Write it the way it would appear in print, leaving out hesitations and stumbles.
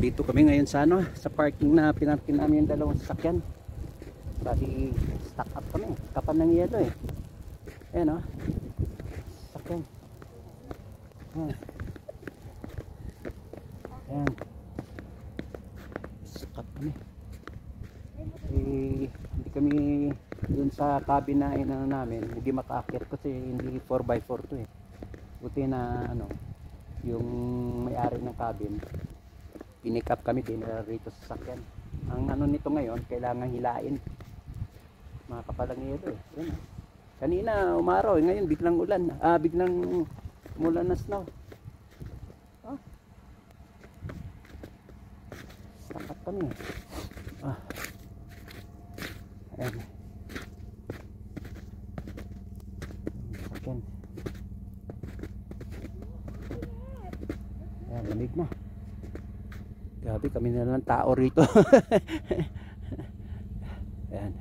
Nandito kami ngayon sa ano, sa parking na pinarkin namin yung dalawang sasakyan. Bali, stock up kami. Kapal ng yelo eh. Ayan o. Sasakyan. Ayan. Ayan. Stock up kami. Eh, hindi kami dun sa cabin na inano namin. Hindi makaakit kasi hindi 4x4 to eh. Buti na ano, yung may-ari ng cabin. Pinick up kami dinala rito sa sasakyan. Ang ano nito ngayon, kailangan hilain. Mga kapalang yelo eh. Yan. Kanina umaraw, ngayon biglang ulan. Biglang umulan na snow. Stakat kami. Ayan. Sasakyan. Ayan, lamig na. Grabe, kami na lang tao rito. Ayan.